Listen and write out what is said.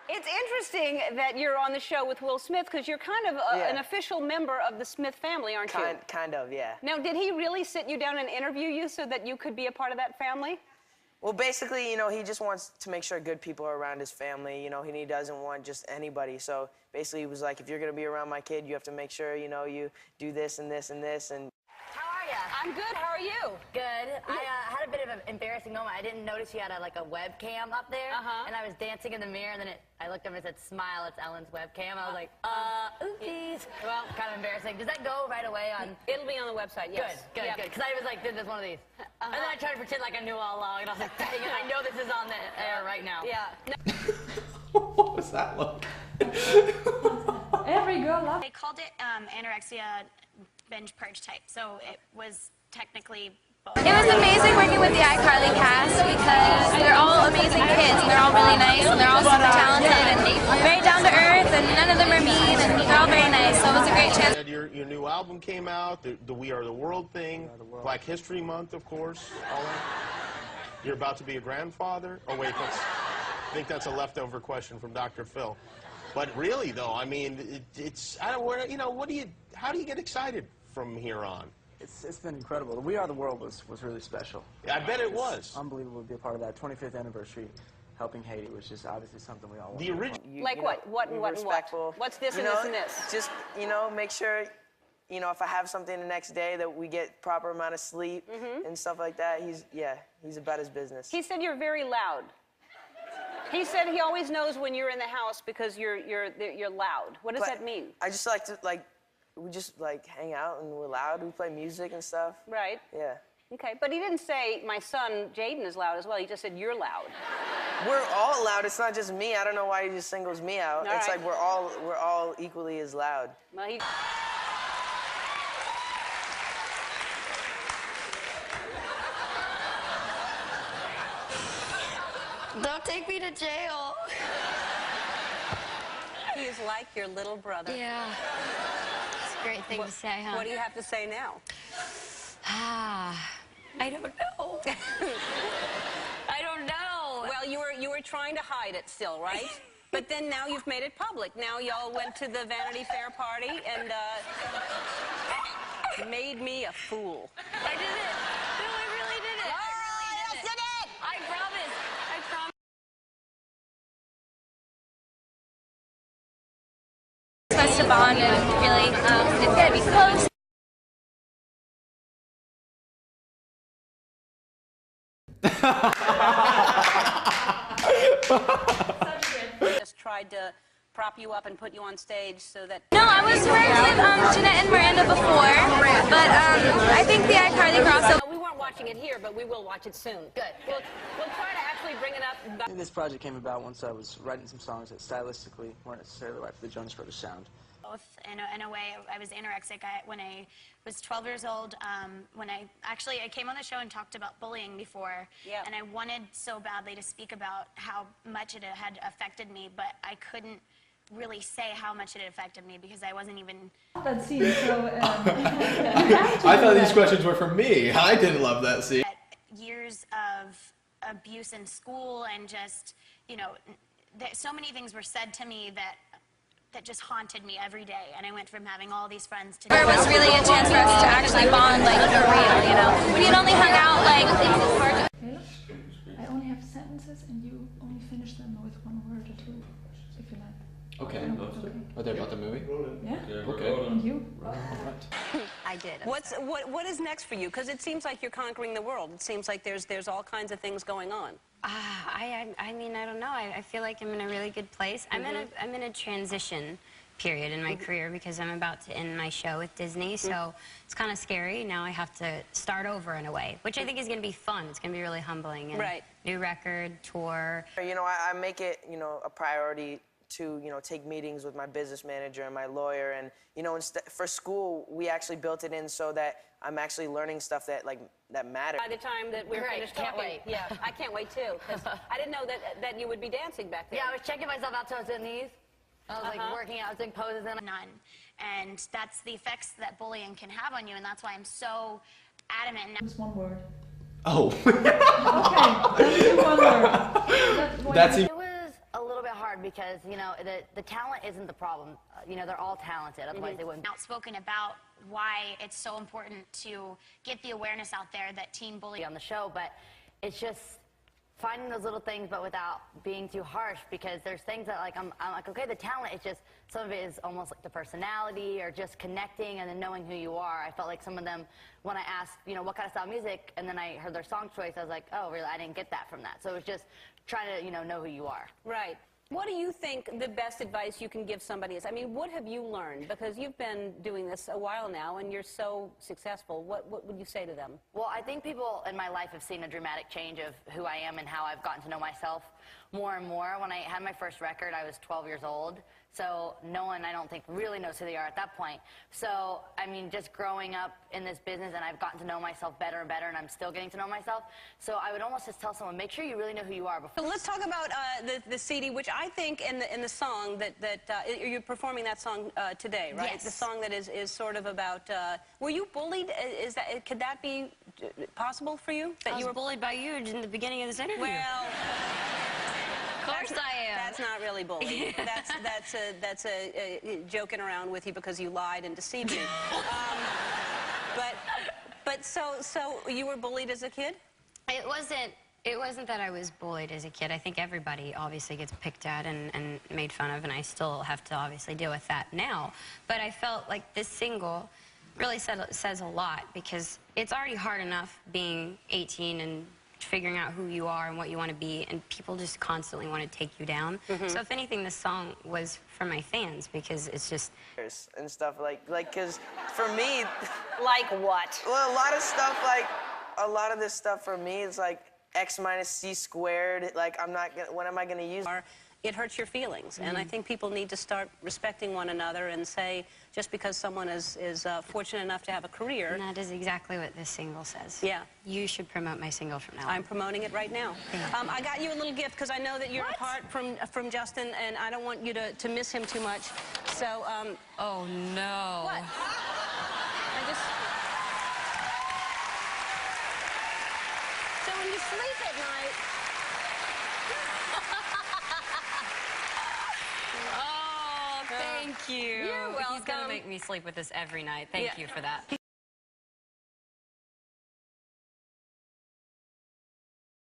It's interesting that you're on the show with Will Smith because you're kind of an official member of the Smith family, aren't you? Kind of, yeah. Now, did he really sit you down and interview you so that you could be a part of that family? Well, basically, you know, he just wants to make sure good people are around his family, you know, and he doesn't want just anybody. So basically, he was like, if you're going to be around my kid, you have to make sure, you know, you do this and this and this. And how are you? I'm good. How are you? Good. I had a bit of an embarrassing moment. I didn't notice you had a webcam up there, and I was dancing in the mirror, and then I looked up and it said, "Smile, it's Ellen's webcam." I was like, oopsies. Well, kind of embarrassing. Does that go right away on? It'll be on the website, yes. Good. Because I was like, did this one of these. And then I tried to pretend like I knew all along, and I was like, dang it, I know this is on the air right now. Yeah. What was that look? Every girl loves. They called it anorexia binge purge type, so it was technically both. It was amazing working with the iCarly cast because they're all amazing kids and they're all really nice and they're all super talented and very down to earth and none of them are mean and they're all very nice, so it was a great chance. Your new album came out, the We Are the World thing, Black History Month, of course. You're about to be a grandfather. Oh wait, I think that's a leftover question from Dr. Phil. But really, though, I mean, you know, how do you get excited from here on? It's been incredible. The We Are the World was really special. I bet it was. Unbelievable to be a part of that 25th anniversary, helping Haiti, which is obviously something we all want. The original. Like what? What and what and what? What's this and this and this? Just, you know, make sure, you know, if I have something the next day that we get proper amount of sleep and stuff like that. He's about his business. He said you're very loud. He said he always knows when you're in the house because you're loud. What does that mean? I just like to we just hang out and we're loud. We play music and stuff. Right. Yeah. Okay, but he didn't say my son Jaden is loud as well. He just said you're loud. We're all loud. It's not just me. I don't know why he just singles me out. It's like we're all equally as loud. Well, he... Don't take me to jail. He's like your little brother. Yeah. It's a great thing to say, huh? What do you have to say now? I don't know. I don't know. Well, you were trying to hide it still, right? But then now you've made it public. Now y'all went to the Vanity Fair party and made me a fool. I did it. No, I really did it. I really did it. I promise. I promise. It's supposed to bond and really, it's gonna be close. Just tried to prop you up and put you on stage so that... No, I was friends with Jeanette and Miranda before, but I think the iCarly crossover... We weren't watching it here, but we will watch it soon. Good. We'll try to actually bring it up... This project came about once I was writing some songs that stylistically weren't necessarily right for the Jonas Brothers sound. Both, in a way, I was anorexic when I was 12 years old. When I came on the show and talked about bullying before, and I wanted so badly to speak about how much it had affected me, but I couldn't really say how much it had affected me because I wasn't even... That scene, so... I thought these questions were for me. I didn't love that scene. Years of abuse in school and just, you know, so many things were said to me that just haunted me every day, and I went from having all these friends to... It was really a chance for us to actually bond, like, for real, you know? We had only hung out, like... I only have sentences, and you only finish them with one word or two, if you like. Okay. Are they about the movie? Yeah? Okay. And you? All right. I did. What is next for you? Because it seems like you're conquering the world. It seems like there's all kinds of things going on. I mean, I don't know. I feel like I'm in a really good place. I'm in a transition period in my career because I'm about to end my show with Disney, so it's kind of scary. Now I have to start over in a way, which I think is going to be fun. It's going to be really humbling. And new record, tour. You know, I make it, you know, a priority to, you know, take meetings with my business manager and my lawyer, and, you know, for school, we actually built it in so that I'm actually learning stuff that matters. By the time that we're finished talking, yeah, I can't wait too, because I didn't know that you would be dancing back there. Yeah, I was checking myself out till I was doing these. I was like working out, I was doing poses and none, and that's the effects that bullying can have on you, and that's why I'm so adamant. Just one word. Oh. Okay, that's one word. That's it was a little bit hard hard because, you know, the talent isn't the problem. You know, they're all talented, otherwise they wouldn't. Outspoken about why it's so important to get the awareness out there that teen bullying On the show, but it's just finding those little things, but without being too harsh, because there's things that, like, I'm like, okay, the talent, it's just, some of it is almost like the personality or just connecting and then knowing who you are. I felt like some of them, when I asked, you know, what kind of style of music, and then I heard their song choice, I was like, oh, really, I didn't get that from that. So it was just trying to, you know who you are. Right. What do you think the best advice you can give somebody is? I mean, what have you learned? Because you've been doing this a while now, and you're so successful. What would you say to them? Well, I think people in my life have seen a dramatic change of who I am and how I've gotten to know myself more and more. When I had my first record, I was 12 years old. So no one, I don't think, really knows who they are at that point. So, I mean, just growing up in this business, and I've gotten to know myself better and better, and I'm still getting to know myself. So I would almost just tell someone, make sure you really know who you are before. So let's talk about the CD, which I think in the song that you're performing that song today, right? Yes. The song that is sort of about, were you bullied? Could that be possible for you? That I was you were bullied by you in the beginning of this interview. Well, of course I am. That's not really bullying. That's a joking around with you because you lied and deceived me. But so you were bullied as a kid? It wasn't that I was bullied as a kid. I think everybody obviously gets picked at and made fun of, and I still have to obviously deal with that now. But I felt like this single really says a lot, because it's already hard enough being 18 and figuring out who you are and what you want to be, and people just constantly want to take you down. So if anything, this song was for my fans, because it's just... And stuff like, because for me... Like what? Well, a lot of stuff, like, a lot of this stuff for me is like X minus C squared. Like, I'm not gonna, when am I gonna use it? It hurts your feelings, and I think people need to start respecting one another and say, just because someone is fortunate enough to have a career... And that is exactly what this single says. Yeah. You should promote my single from now on. I'm promoting it right now. I got you a little gift, because I know that you're apart from Justin, and I don't want you to miss him too much. So, Oh, no. What? So when you sleep at night... Oh, thank you. You're welcome. He's going to make me sleep with this every night. Thank you for that.